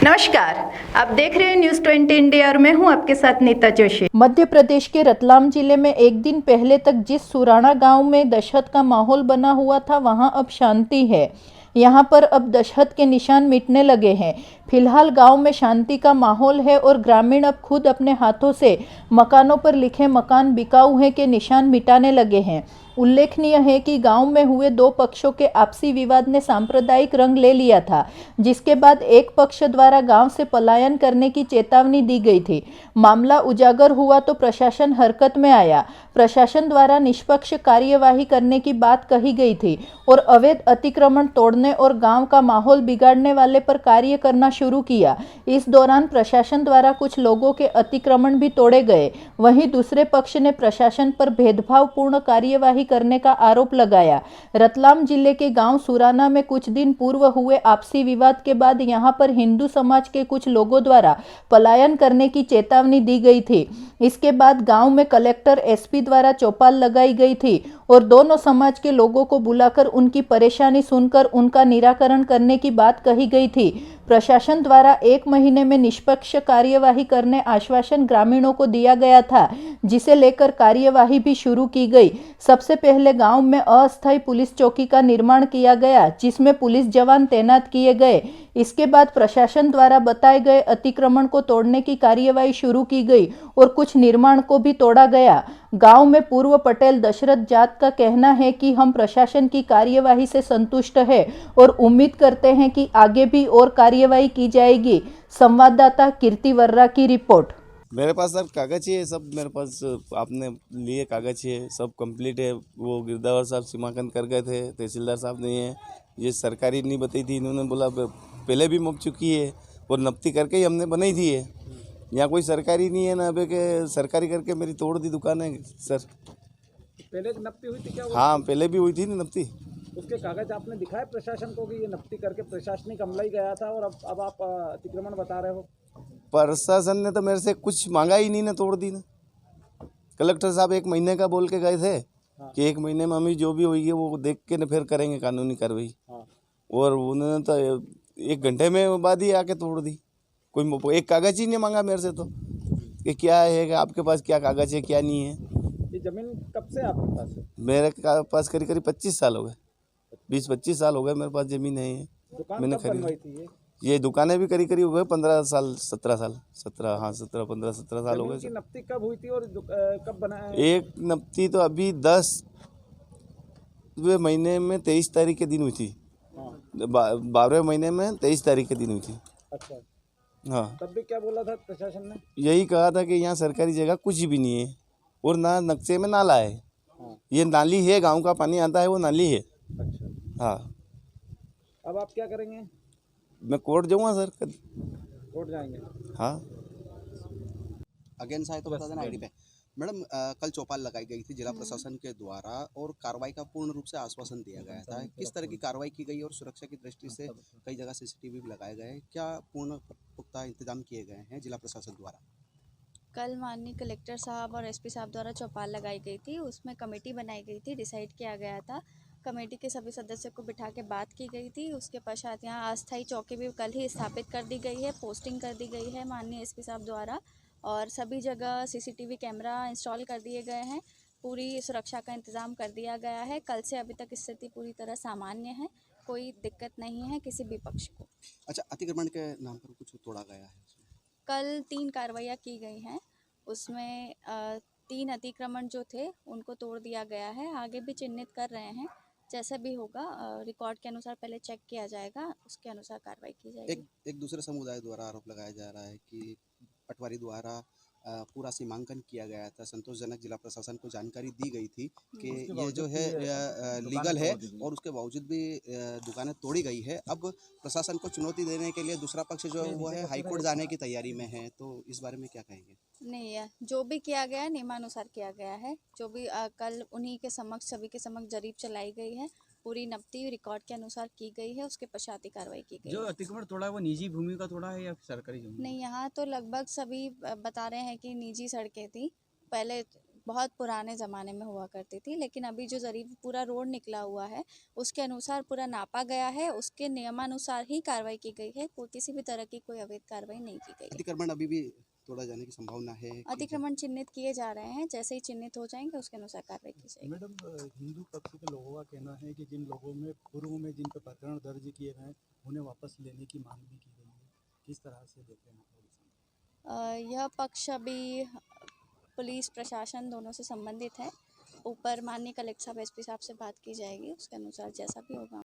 नमस्कार, आप देख रहे हैं न्यूज़ 20 इंडिया और मैं हूं आपके साथ नीता जोशी। मध्य प्रदेश के रतलाम जिले में एक दिन पहले तक जिस सुराणा गांव में दहशत का माहौल बना हुआ था, वहां अब शांति है। यहां पर अब दहशत के निशान मिटने लगे हैं। फिलहाल गांव में शांति का माहौल है और ग्रामीण अब खुद अपने हाथों से मकानों पर लिखे मकान बिकाऊ हैं के निशान मिटाने लगे हैं। उल्लेखनीय है कि गांव में हुए दो पक्षों के आपसी विवाद ने सांप्रदायिक रंग ले लिया था, जिसके बाद एक पक्ष द्वारा गांव से पलायन करने की चेतावनी दी गई थी। मामला उजागर हुआ तो प्रशासन हरकत में आया। प्रशासन द्वारा निष्पक्ष कार्यवाही करने की बात कही गई थी और अवैध अतिक्रमण तोड़ने और गांव का माहौल बिगाड़ने वाले पर कार्य करना शुरू किया। इस दौरान प्रशासन द्वारा कुछ लोगों के अतिक्रमण भी तोड़े गए। वहीं दूसरे पक्ष ने प्रशासन पर भेदभावपूर्ण कार्यवाही करने का आरोप लगाया। रतलाम जिले के गांव सुराना में कुछ दिन पूर्व हुए आपसी विवाद के बाद यहां पर हिंदू समाज के कुछ लोगों द्वारा पलायन करने की चेतावनी दी गई थी। इसके बाद गांव में कलेक्टर एसपी द्वारा चौपाल लगाई गई थी और दोनों समाज के लोगों को बुलाकर उनकी परेशानी सुनकर उनका निराकरण करने की बात कही गई थी। प्रशासन द्वारा 1 महीने में निष्पक्ष कार्यवाही करने आश्वासन ग्रामीणों को दिया गया था, जिसे लेकर कार्यवाही भी शुरू की गई। सबसे पहले गांव में अस्थायी पुलिस चौकी का निर्माण किया गया, जिसमें पुलिस जवान तैनात किए गए। इसके बाद प्रशासन द्वारा बताए गए अतिक्रमण को तोड़ने की कार्यवाही शुरू की गई और कुछ निर्माण को भी तोड़ा गया। गांव में पूर्व पटेल दशरथ जाट का कहना है कि हम प्रशासन की कार्यवाही से संतुष्ट है और उम्मीद करते हैं कि आगे भी और कार्यवाही की जाएगी। संवाददाता कीर्ति वर्रा की रिपोर्ट। मेरे पास सर कागज ही है, सब मेरे पास आपने लिए कागज है, सब कंप्लीट है। वो गिरदावर साहब सीमांकन कर गए थे, तहसीलदार साहब नहीं है, ये सरकारी नहीं बताई थी। इन्होंने बोला पहले भी मप चुकी है और नप्ती करके ही हमने बनाई थी है। यहाँ कोई सरकारी नहीं है ना, अबे के सरकारी करके मेरी तोड़ दी दुकान है सर। पहले नप्ती हुई थी क्या? हाँ पहले भी हुई थी ना नप्ती। उसके कागज आपने दिखाए प्रशासन को कि ये नप्ती करके प्रशासनिक अमला ही गया था और अब आप अतिक्रमण बता रहे हो? प्रशासन ने तो मेरे से कुछ मांगा ही नहीं ना, तोड़ दी ना। कलेक्टर साहब 1 महीने का बोल के गए थे कि 1 महीने में हमें जो भी होगी वो देख के न फिर करेंगे कानूनी कार्रवाई। और उन्होंने तो 1 घंटे में बाद ही आके तोड़ दी। कोई एक कागज ही नहीं मांगा मेरे से तो कि क्या है कि आपके पास क्या कागज है क्या नहीं है। ये जमीन कब से आपके पास है? मेरे पास करीब 25 साल हो गए, 20-25 साल हो गए मेरे पास ज़मीन है। दुकान मैंने कब बनवाई थी ये दुकानें भी करीब हो गए 15 साल 17 साल 17 हाँ 17-15-17 साल हो जमीन गए की सर। नप्ती कब हुई थी और कब बनाया? एक नप्ती तो अभी 10वें महीने में 23 तारीख के दिन हुई थी। 12वें महीने में 23 तारीख के दिन हुई थी। अच्छा, हाँ तब भी क्या बोला था प्रशासन ने? यही कहा था कि यहाँ सरकारी जगह कुछ भी नहीं है और ना नक्शे में नाला है। ये नाली है, गांव का पानी आता है वो नाली है। अच्छा, हाँ अब आप क्या करेंगे? मैं कोर्ट जाऊँगा सर। कोर्ट जाएंगे? हाँ अगेन साहे तो बता देना आईडी पे। मैडम कल चौपाल लगाई गई थी जिला प्रशासन के द्वारा और कार्रवाई का पूर्ण रूप से आश्वासन दिया गया था। किस तरह की कार्रवाई की गई और सुरक्षा की दृष्टि से कई जगह सीसीटीवी भी लगाए गए, क्या पूर्ण पुख्ता इंतजाम किए गए हैं जिला प्रशासन द्वारा? कल माननीय कलेक्टर साहब और एसपी साहब द्वारा चौपाल लगाई गई थी, उसमें कमेटी बनाई गई थी, डिसाइड किया गया था। कमेटी के सभी सदस्यों को बिठा के बात की गई थी। उसके पश्चात यहाँ अस्थायी चौकी भी कल ही स्थापित कर दी गई है, पोस्टिंग कर दी गई है माननीय एसपी साहब द्वारा और सभी जगह सीसीटीवी कैमरा इंस्टॉल कर दिए गए हैं। पूरी सुरक्षा का इंतज़ाम कर दिया गया है। कल से अभी तक स्थिति पूरी तरह सामान्य है, कोई दिक्कत नहीं है किसी भी पक्ष को। अच्छा, अतिक्रमण के नाम पर कुछ तोड़ा गया है? कल 3 कार्रवाइयाँ की गई हैं, उसमें 3 अतिक्रमण जो थे उनको तोड़ दिया गया है। आगे भी चिन्हित कर रहे हैं, जैसा भी होगा रिकॉर्ड के अनुसार पहले चेक किया जाएगा, उसके अनुसार कार्रवाई की जाएगी। एक दूसरे समुदाय द्वारा आरोप लगाया जा रहा है कि पटवारी द्वारा पूरा सीमांकन किया गया था, संतोषजनक जिला प्रशासन को जानकारी दी गई थी कि ये जो है लीगल है और उसके बावजूद भी दुकानें तोड़ी गई है। अब प्रशासन को चुनौती देने के लिए दूसरा पक्ष जो है वो है हाईकोर्ट जाने की तैयारी में है, तो इस बारे में क्या कहेंगे? नहीं है, जो भी किया गया है नियमानुसार किया गया है। जो भी कल उन्हीं के समक्ष सभी के समक्ष जरीब चलाई गई है, पूरी नप्ती रिकॉर्ड के अनुसार की गई है, उसके पश्चात ही कार्रवाई की गई। जो अतिक्रमण तोड़ा है वो निजी भूमि का तोड़ा है या सरकारी जमीन? नहीं, यहाँ तो लगभग सभी बता रहे हैं कि निजी सड़कें थी। पहले बहुत पुराने ज़माने में हुआ करती थी, लेकिन अभी जो जरीपुरा रोड निकला हुआ है उसके अनुसार पूरा नापा गया है, उसके नियमानुसार ही कार्रवाई की गई है, कोई किसी भी तरह की कोई अवैध कार्रवाई नहीं की गई है। अतिक्रमण अभी भी तोड़ा जाने की संभावना है कि अतिक्रमण चिन्हित किए जा रहे हैं, जैसे ही चिन्हित हो जाएंगे उसके अनुसार कार्रवाई की जाएगी। मैडम, हिंदू पक्ष के लोगों का कहना है कि जिन लोगों में पूर्व में जिन पर प्रकरण दर्ज किए गए उन्हें वापस लेने की मांग भी की गई है। किस तरह से देते हैं आप? यह पक्ष अभी पुलिस प्रशासन दोनों से संबंधित है, ऊपर माननीय कलेक्टर साहब एसपी साहब से बात की जाएगी, उसके अनुसार जैसा भी होगा